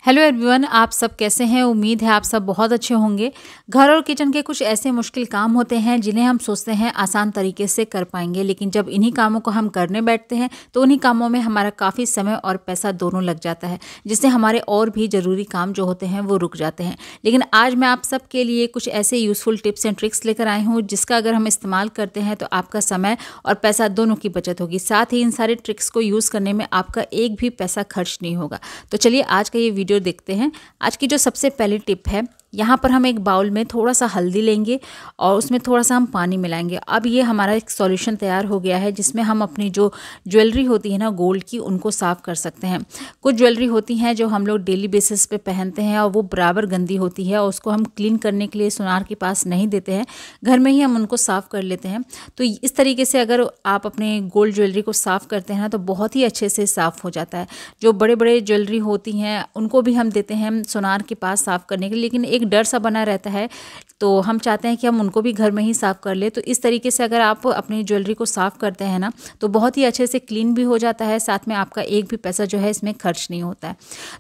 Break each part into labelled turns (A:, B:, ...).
A: Hello everyone, आप सब कैसे हैं। उम्मीद है आप सब बहुत अच्छे होंगे। घर और किचन के कुछ ऐसे मुश्किल काम होते हैं जिन्हें हम सोचते हैं आसान तरीके से कर पाएंगे, लेकिन जब इन्हीं कामों को हम करने बैठते हैं तो उन्हीं कामों में हमारा काफ़ी समय और पैसा दोनों लग जाता है, जिससे हमारे और भी ज़रूरी काम जो होते हैं वो रुक जाते हैं। लेकिन आज मैं आप सब के लिए कुछ ऐसे यूज़फुल टिप्स एंड ट्रिक्स लेकर आई हूँ जिसका अगर हम इस्तेमाल करते हैं तो आपका समय और पैसा दोनों की बचत होगी। साथ ही इन सारे ट्रिक्स को यूज़ करने में आपका एक भी पैसा खर्च नहीं होगा। तो चलिए आज का ये वीडियो देखते हैं। आज की जो सबसे पहली टिप है, यहाँ पर हम एक बाउल में थोड़ा सा हल्दी लेंगे और उसमें थोड़ा सा हम पानी मिलाएंगे। अब ये हमारा एक सॉल्यूशन तैयार हो गया है जिसमें हम अपनी जो ज्वेलरी होती है ना गोल्ड की, उनको साफ़ कर सकते हैं। कुछ ज्वेलरी होती हैं जो हम लोग डेली बेसिस पे पहनते हैं और वो बराबर गंदी होती है और उसको हम क्लीन करने के लिए सुनार के पास नहीं देते हैं, घर में ही हम उनको साफ़ कर लेते हैं। तो इस तरीके से अगर आप अपने गोल्ड ज्वेलरी को साफ़ करते हैं ना तो बहुत ही अच्छे से साफ़ हो जाता है। जो बड़े बड़े ज्वेलरी होती हैं उनको भी हम देते हैं सुनार के पास साफ़ करने के लिए, लेकिन एक डर सा बना रहता है, तो हम चाहते हैं कि हम उनको भी घर में ही साफ़ कर ले। तो इस तरीके से अगर आप अपनी ज्वेलरी को साफ़ करते हैं ना तो बहुत ही अच्छे से क्लीन भी हो जाता है, साथ में आपका एक भी पैसा जो है इसमें खर्च नहीं होता है।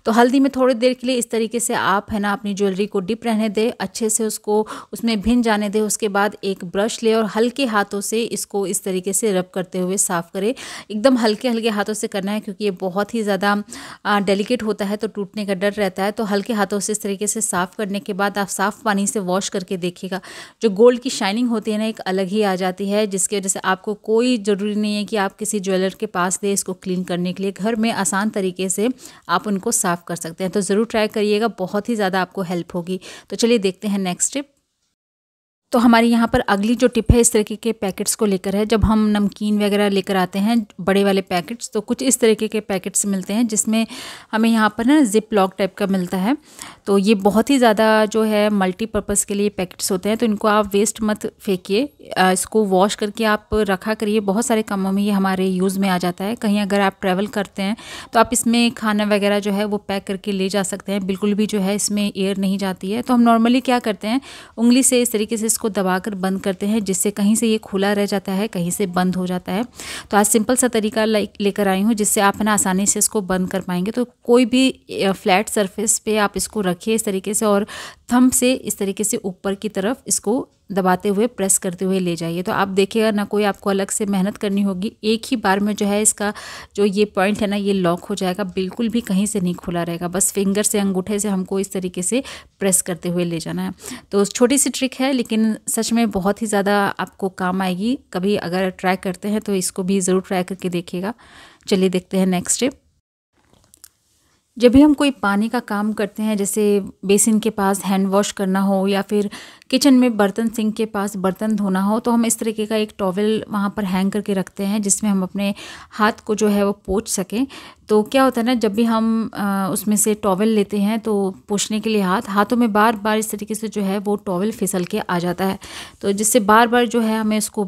A: तो हल्दी में थोड़ी देर के लिए इस तरीके से आप है ना अपनी ज्वेलरी को डिप रहने दें, अच्छे से उसको उसमें भिन जाने दें। उसके बाद एक ब्रश ले और हल्के हाथों से इसको इस तरीके से रब करते हुए साफ़ करें। एकदम हल्के हल्के हाथों से करना है क्योंकि ये बहुत ही ज़्यादा डेलिकेट होता है तो टूटने का डर रहता है। तो हल्के हाथों से इस तरीके से साफ़ करने के बाद आप साफ़ पानी से वॉश करके देखिएगा, जो गोल्ड की शाइनिंग होती है ना एक अलग ही आ जाती है, जिसकी वजह से आपको कोई ज़रूरी नहीं है कि आप किसी ज्वेलर के पास दे इसको क्लीन करने के लिए। घर में आसान तरीके से आप उनको साफ़ कर सकते हैं। तो ज़रूर ट्राई करिएगा, बहुत ही ज़्यादा आपको हेल्प होगी। तो चलिए देखते हैं नेक्स्ट टिप। तो हमारी यहाँ पर अगली जो टिप है इस तरीके के पैकेट्स को लेकर है। जब हम नमकीन वगैरह लेकर आते हैं बड़े वाले पैकेट्स, तो कुछ इस तरीके के पैकेट्स मिलते हैं जिसमें हमें यहाँ पर ना जिप लॉक टाइप का मिलता है। तो ये बहुत ही ज़्यादा जो है मल्टीपर्पज़ के लिए पैकेट्स होते हैं, तो इनको आप वेस्ट मत फेंकिए, इसको वॉश करके आप रखा करिए। बहुत सारे कामों में ये हमारे यूज़ में आ जाता है। कहीं अगर आप ट्रैवल करते हैं तो आप इसमें खाना वगैरह जो है वो पैक करके ले जा सकते हैं, बिल्कुल भी जो है इसमें एयर नहीं जाती है। तो हम नॉर्मली क्या करते हैं, उंगली से इस तरीके से इसको दबाकर बंद करते हैं, जिससे कहीं से ये खुला रह जाता है, कहीं से बंद हो जाता है। तो आज सिंपल सा तरीका लेकर आई हूँ जिससे आप ना आसानी से इसको बंद कर पाएंगे। तो कोई भी फ्लैट सरफेस पे आप इसको रखिए इस तरीके से और थंब से इस तरीके से ऊपर की तरफ इसको दबाते हुए प्रेस करते हुए ले जाइए। तो आप देखिएगा ना कोई आपको अलग से मेहनत करनी होगी, एक ही बार में जो है इसका जो ये पॉइंट है ना ये लॉक हो जाएगा, बिल्कुल भी कहीं से नहीं खुला रहेगा। बस फिंगर से, अंगूठे से हमको इस तरीके से प्रेस करते हुए ले जाना है। तो छोटी सी ट्रिक है लेकिन सच में बहुत ही ज़्यादा आपको काम आएगी। कभी अगर ट्राई करते हैं तो इसको भी ज़रूर ट्राई करके देखिएगा। चलिए देखते हैं नेक्स्ट टिप। जब भी हम कोई पानी का काम करते हैं, जैसे बेसिन के पास हैंड वॉश करना हो या फिर किचन में बर्तन सिंक के पास बर्तन धोना हो, तो हम इस तरीके का एक टॉवल वहाँ पर हैंग करके रखते हैं जिसमें हम अपने हाथ को जो है वो पोंछ सकें। तो क्या होता है ना, जब भी हम उसमें से टॉवल लेते हैं तो पोंछने के लिए हाथों में बार बार इस तरीके से जो है वो टॉवल फिसल के आ जाता है, तो जिससे बार बार जो है हमें इसको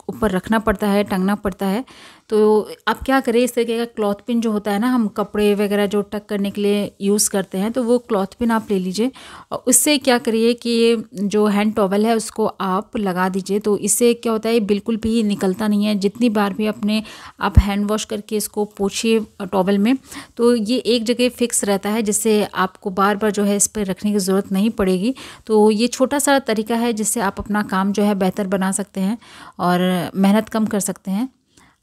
A: ऊपर रखना पड़ता है, टंगना पड़ता है। तो आप क्या करें, इस तरीके का क्लॉथ पिन जो होता है ना, हम कपड़े वगैरह जो टक करने के लिए यूज़ करते हैं, तो वो क्लॉथ पिन आप ले लीजिए और उससे क्या करिए कि ये जो हैंड टॉवल है उसको आप लगा दीजिए। तो इससे क्या होता है, बिल्कुल भी निकलता नहीं है। जितनी बार भी अपने आप हैंड वॉश करके इसको पोंछिए टॉवल में, तो ये एक जगह फिक्स रहता है, जिससे आपको बार बार जो है इस पर रखने की ज़रूरत नहीं पड़ेगी। तो ये छोटा सा तरीका है जिससे आप अपना काम जो है बेहतर बना सकते हैं और मेहनत कम कर सकते हैं।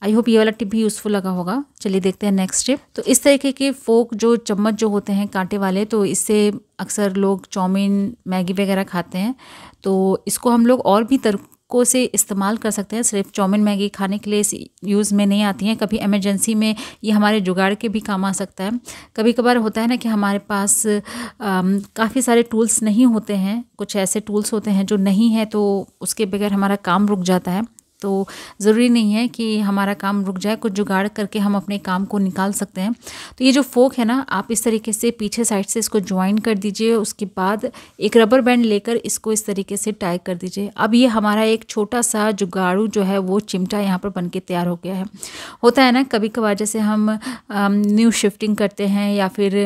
A: आई होप ये वाला टिप भी यूज़फुल लगा होगा। चलिए देखते हैं नेक्स्ट टिप। तो इस तरीके के फोक जो चम्मच जो होते हैं कांटे वाले, तो इससे अक्सर लोग चाउमीन मैगी वगैरह खाते हैं, तो इसको हम लोग और भी तरीकों से इस्तेमाल कर सकते हैं। सिर्फ चाउमीन मैगी खाने के लिए यूज़ में नहीं आती हैं, कभी इमरजेंसी में ये हमारे जुगाड़ के भी काम आ सकता है। कभी कभार होता है ना कि हमारे पास काफ़ी सारे टूल्स नहीं होते हैं, कुछ ऐसे टूल्स होते हैं जो नहीं है, तो उसके बगैर हमारा काम रुक जाता है। तो ज़रूरी नहीं है कि हमारा काम रुक जाए, कुछ जुगाड़ करके हम अपने काम को निकाल सकते हैं। तो ये जो फोक है ना, आप इस तरीके से पीछे साइड से इसको ज्वाइन कर दीजिए, उसके बाद एक रबर बैंड लेकर इसको इस तरीके से टाई कर दीजिए। अब ये हमारा एक छोटा सा जुगाड़ू जो है वो चिमटा यहाँ पर बन के तैयार हो गया है। होता है ना कभी कभार, जैसे हम न्यू शिफ्टिंग करते हैं या फिर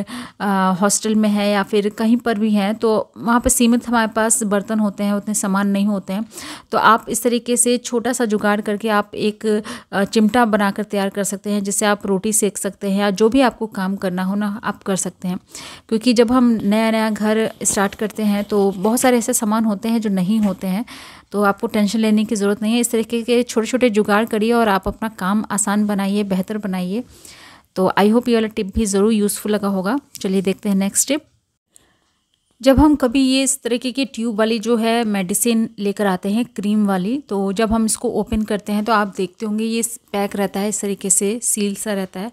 A: हॉस्टल में है या फिर कहीं पर भी हैं, तो वहाँ पर सीमित हमारे पास बर्तन होते हैं, उतने सामान नहीं होते हैं, तो आप इस तरीके से छोटा सा सा जुगाड़ करके आप एक चिमटा बनाकर तैयार कर सकते हैं, जिससे आप रोटी सेक सकते हैं या जो भी आपको काम करना हो ना आप कर सकते हैं। क्योंकि जब हम नया नया घर स्टार्ट करते हैं तो बहुत सारे ऐसे सामान होते हैं जो नहीं होते हैं, तो आपको टेंशन लेने की ज़रूरत नहीं है। इस तरीके के छोटे छोटे जुगाड़ करिए और आप अपना काम आसान बनाइए, बेहतर बनाइए। तो आई होप ये वाला टिप भी ज़रूर यूज़फुल लगा होगा। चलिए देखते हैं नेक्स्ट टिप। जब हम कभी ये इस तरीके की ट्यूब वाली जो है मेडिसिन लेकर आते हैं क्रीम वाली, तो जब हम इसको ओपन करते हैं तो आप देखते होंगे ये पैक रहता है, इस तरीके से सील सा रहता है।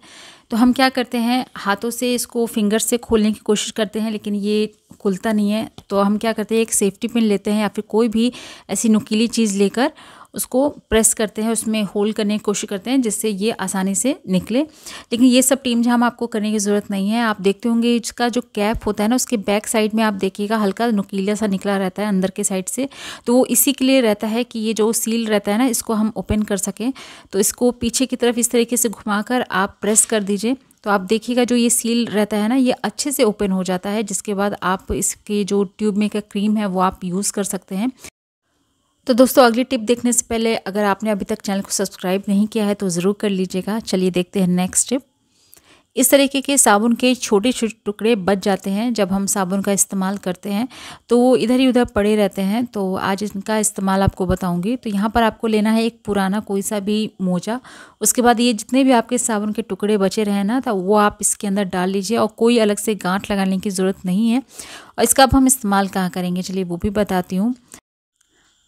A: तो हम क्या करते हैं, हाथों से इसको फिंगर से खोलने की कोशिश करते हैं, लेकिन ये खुलता नहीं है। तो हम क्या करते हैं, एक सेफ्टी पिन लेते हैं या फिर कोई भी ऐसी नुकीली चीज़ लेकर उसको प्रेस करते हैं, उसमें होल करने की कोशिश करते हैं जिससे ये आसानी से निकले। लेकिन ये सब टीम झाम आपको करने की ज़रूरत नहीं है। आप देखते होंगे इसका जो कैप होता है ना, उसके बैक साइड में आप देखिएगा हल्का नुकीला सा निकला रहता है अंदर के साइड से। तो वो इसी के लिए रहता है कि ये जो सील रहता है ना, इसको हम ओपन कर सकें। तो इसको पीछे की तरफ इस तरीके से घुमाकर आप प्रेस कर दीजिए, तो आप देखिएगा जो ये सील रहता है ना, ये अच्छे से ओपन हो जाता है। जिसके बाद आप इसकी जो ट्यूब में का क्रीम है वो आप यूज़ कर सकते हैं। तो दोस्तों अगली टिप देखने से पहले अगर आपने अभी तक चैनल को सब्सक्राइब नहीं किया है तो ज़रूर कर लीजिएगा। चलिए देखते हैं नेक्स्ट टिप। इस तरीके के साबुन के छोटे छोटे टुकड़े बच जाते हैं जब हम साबुन का इस्तेमाल करते हैं, तो वो इधर ही उधर पड़े रहते हैं। तो आज इनका इस्तेमाल आपको बताऊंगी। तो यहाँ पर आपको लेना है एक पुराना कोई सा भी मोजा। उसके बाद ये जितने भी आपके साबुन के टुकड़े बचे रहे ना, तो वो आप इसके अंदर डाल लीजिए और कोई अलग से गांठ लगाने की ज़रूरत नहीं है। और इसका अब हम इस्तेमाल कहाँ करेंगे, चलिए वो भी बताती हूँ।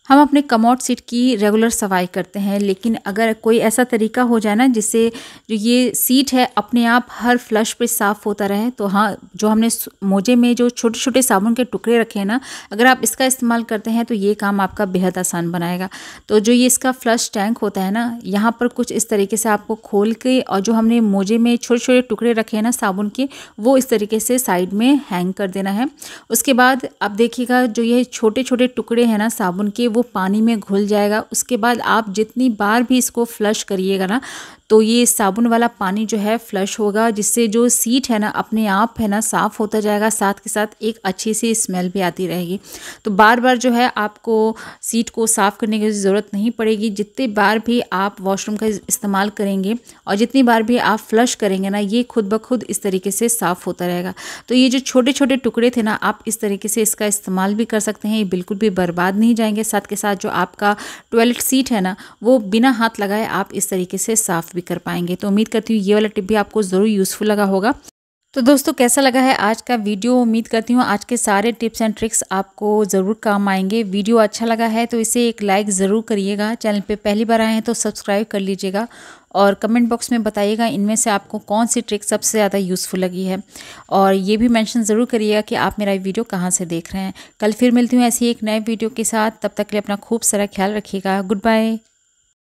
A: हम अपने कमोड सीट की रेगुलर सफाई करते हैं, लेकिन अगर कोई ऐसा तरीका हो जाए ना जिससे जो ये सीट है अपने आप हर फ्लश पे साफ़ होता रहे, तो हाँ, जो हमने मोजे में जो छोटे छोटे साबुन के टुकड़े रखे हैं ना, अगर आप इसका इस्तेमाल करते हैं तो ये काम आपका बेहद आसान बनाएगा। तो जो ये इसका फ्लश टैंक होता है ना, यहाँ पर कुछ इस तरीके से आपको खोल के और जो हमने मोजे में छोटे छोटे टुकड़े रखे हैं ना साबुन के, वो इस तरीके से साइड में हैंग कर देना है। उसके बाद आप देखिएगा जो ये छोटे छोटे टुकड़े हैं ना साबुन के, वो पानी में घुल जाएगा। उसके बाद आप जितनी बार भी इसको फ्लश करिएगा ना, तो ये साबुन वाला पानी जो है फ्लश होगा, जिससे जो सीट है ना अपने आप है ना साफ़ होता जाएगा, साथ के साथ एक अच्छी सी स्मेल भी आती रहेगी। तो बार बार जो है आपको सीट को साफ़ करने की ज़रूरत नहीं पड़ेगी। जितनी बार भी आप वॉशरूम का इस्तेमाल करेंगे और जितनी बार भी आप फ्लश करेंगे ना, ये खुद ब खुद इस तरीके से साफ़ होता रहेगा। तो ये जो छोटे छोटे टुकड़े थे ना, आप इस तरीके से इसका इस्तेमाल भी कर सकते हैं। ये बिल्कुल भी बर्बाद नहीं जाएंगे। साथ के साथ जो आपका टॉयलेट सीट है ना, वो बिना हाथ लगाए आप इस तरीके से साफ़ भी कर पाएंगे। तो उम्मीद करती हूँ ये वाला टिप भी आपको ज़रूर यूज़फुल लगा होगा। तो दोस्तों कैसा लगा है आज का वीडियो, उम्मीद करती हूँ आज के सारे टिप्स एंड ट्रिक्स आपको ज़रूर काम आएंगे। वीडियो अच्छा लगा है तो इसे एक लाइक ज़रूर करिएगा। चैनल पे पहली बार आए हैं तो सब्सक्राइब कर लीजिएगा और कमेंट बॉक्स में बताइएगा इनमें से आपको कौन सी ट्रिक सबसे ज़्यादा यूज़फुल लगी है। और ये भी मेंशन ज़रूर करिएगा कि आप मेरा वीडियो कहाँ से देख रहे हैं। कल फिर मिलती हूँ ऐसी एक नए वीडियो के साथ। तब तक के लिए अपना खूब सारा ख्याल रखिएगा। Good bye.